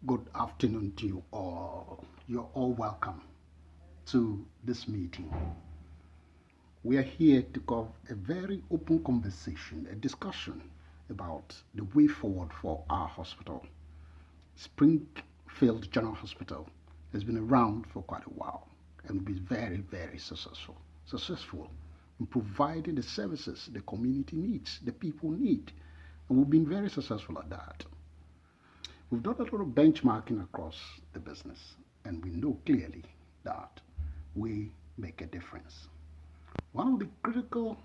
Good afternoon to you all. You're all welcome to this meeting. We are here to have a very open conversation, a discussion about the way forward for our hospital. Springfield General Hospital has been around for quite a while and will be very, very successful. Successful in providing the services the community needs, the people need. And we've been very successful at that. We've done a lot of benchmarking across the business, and we know clearly that we make a difference. One of the critical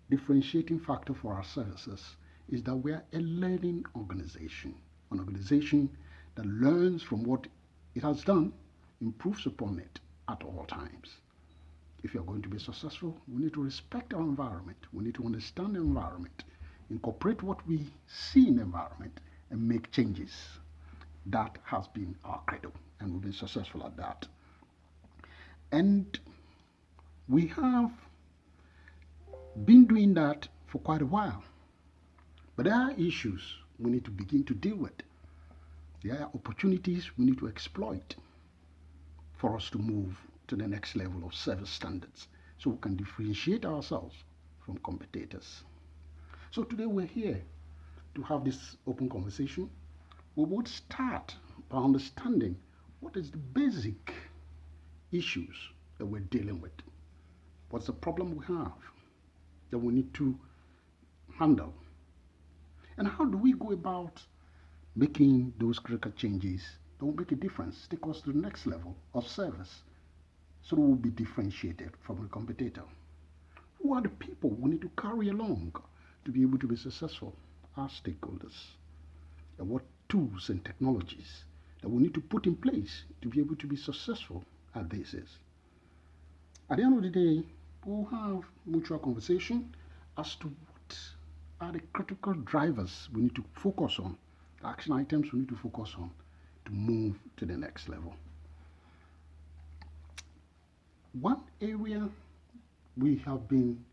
differentiating factor for our services is that we are a learning organization, an organization that learns from what it has done, improves upon it at all times. If you're going to be successful, we need to respect our environment. We need to understand the environment, incorporate what we see in the environment, and make changes. That has been our credo, and we've been successful at that. And we have been doing that for quite a while. But there are issues we need to begin to deal with. There are opportunities we need to exploit for us to move to the next level of service standards so we can differentiate ourselves from competitors. So today we're here to have this open conversation. We would start by understanding what is the basic issues that we're dealing with. What's the problem we have that we need to handle? And how do we go about making those critical changes that will make a difference, take us to the next level of service so that we'll be differentiated from the competitor? Who are the people we need to carry along to be able to be successful? Our stakeholders. And what tools and technologies that we need to put in place to be able to be successful at this is. At the end of the day, we'll have mutual conversation as to what are the critical drivers we need to focus on, the action items we need to focus on to move to the next level. One area we have been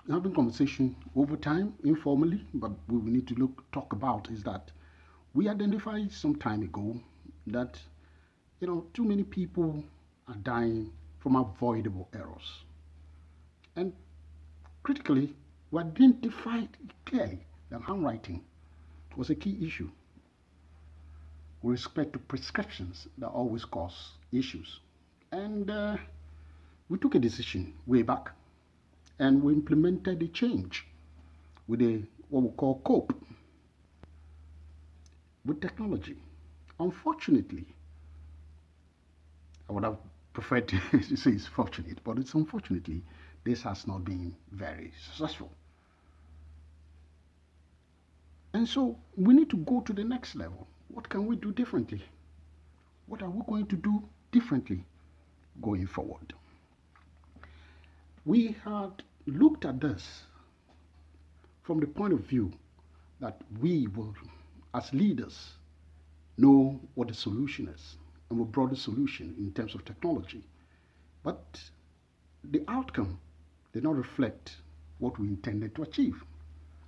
having conversation over time, informally, but we will need to talk about is that we identified some time ago that too many people are dying from avoidable errors. And critically, we identified clearly that handwriting was a key issue with respect to prescriptions that always cause issues. And we took a decision way back and we implemented a change with what we call cope with technology. Unfortunately, I would have preferred to say it's fortunate, but it's unfortunately this has not been very successful. And so we need to go to the next level. What can we do differently? What are we going to do differently going forward? We had looked at this from the point of view that we will, as leaders, know what the solution is, and we brought the solution in terms of technology. But the outcome did not reflect what we intended to achieve.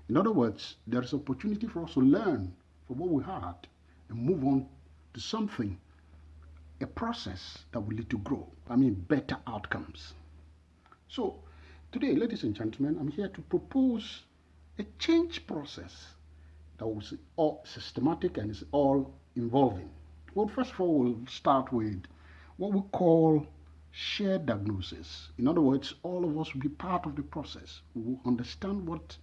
In other words, there is opportunity for us to learn from what we had and move on to something, a process that will lead to growth. Better outcomes. So, today, ladies and gentlemen, I'm here to propose a change process that was all systematic and is all involving. Well, first of all, we'll start with what we call shared diagnosis. In other words, all of us will be part of the process. We will understand what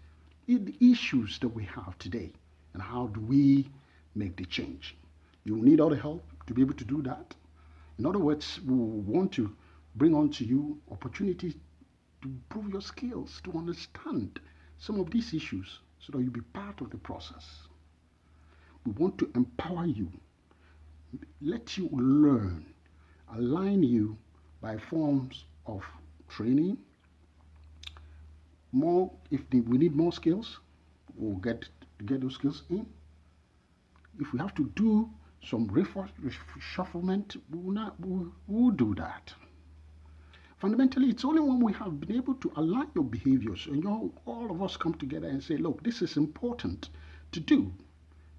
the issues that we have today and how do we make the change. You will need all the help to be able to do that. In other words, we want to bring on to you opportunities to improve your skills, to understand some of these issues so that you be part of the process. We want to empower you, let you learn, align you by forms of training. More, if we need more skills, we'll get those skills in. If we have to do some reshufflement, we'll do that. Fundamentally, it's only when we have been able to align your behaviors and all of us come together and say, look, this is important to do,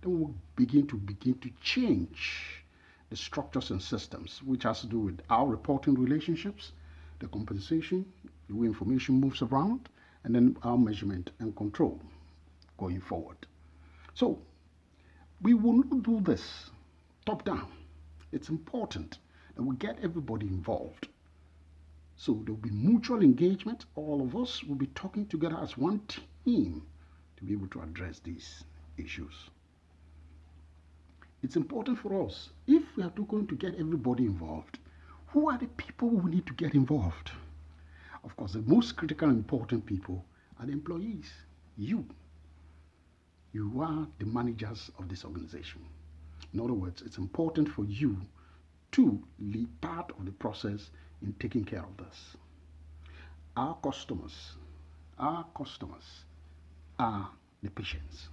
then we'll begin to change the structures and systems, which has to do with our reporting relationships, the compensation, the way information moves around, and then our measurement and control going forward. So we will not do this top down. It's important that we get everybody involved. So there will be mutual engagement. All of us will be talking together as one team to be able to address these issues. It's important for us, if we are going to get everybody involved, who are the people we need to get involved? Of course, the most critical and important people are the employees. You are the managers of this organization. In other words, it's important for you to lead part of the process in taking care of this. Our customers are the patients.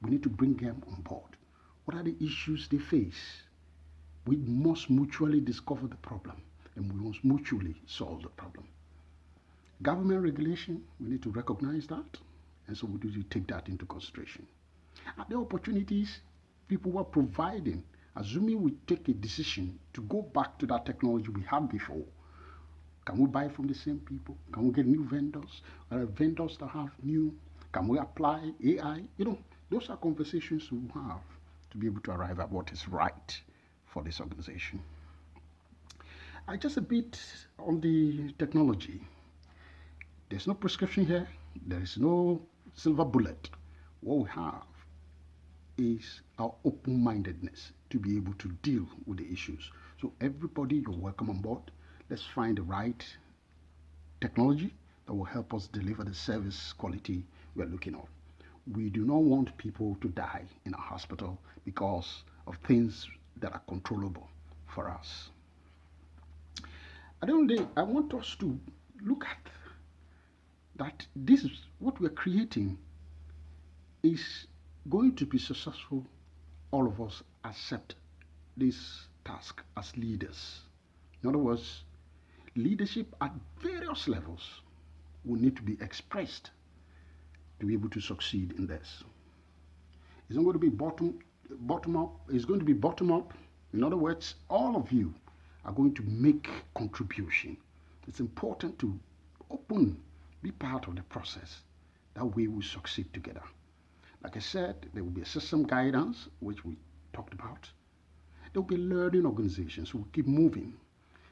We need to bring them on board. What are the issues they face? We must mutually discover the problem, and we must mutually solve the problem. Government regulation, we need to recognize that, and so we need to take that into consideration. Are there opportunities people were providing, assuming we take a decision to go back to that technology we had before? Can we buy from the same people? Can we get new vendors? Are there vendors that have new? Can we apply AI? Those are conversations we have to be able to arrive at what is right for this organization. Just a bit on the technology. There's no prescription here. There is no silver bullet. What we have is our open-mindedness to be able to deal with the issues. So everybody, you're welcome on board. Let's find the right technology that will help us deliver the service quality we're looking at. We do not want people to die in a hospital because of things that are controllable for us. At the end of the day, I want us to look at that this is what we're creating is going to be successful. All of us accept this task as leaders. In other words, leadership at various levels will need to be expressed to be able to succeed in this. It's not going to be bottom up. It's going to be bottom up. In other words, all of you are going to make contribution. It's important to be part of the process. That way we succeed together. Like I said, there will be a system guidance, which we talked about. There will be learning organizations who will keep moving.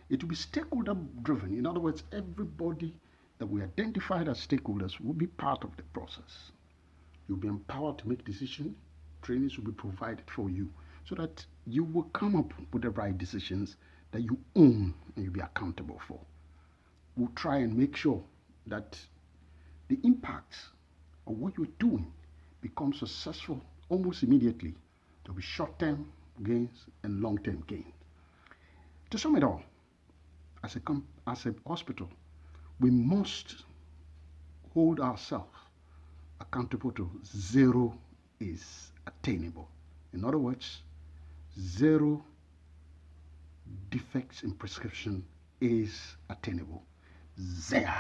It will be stakeholder driven. In other words, everybody that we identified as stakeholders will be part of the process. You'll be empowered to make decisions. Trainings will be provided for you so that you will come up with the right decisions that you own and you'll be accountable for. We'll try and make sure that the impacts of what you're doing becomes successful almost immediately. There'll be short-term gains and long-term gains. To sum it all, as a hospital, we must hold ourselves accountable to zero is attainable. In other words, zero defects in prescription is attainable. Zero.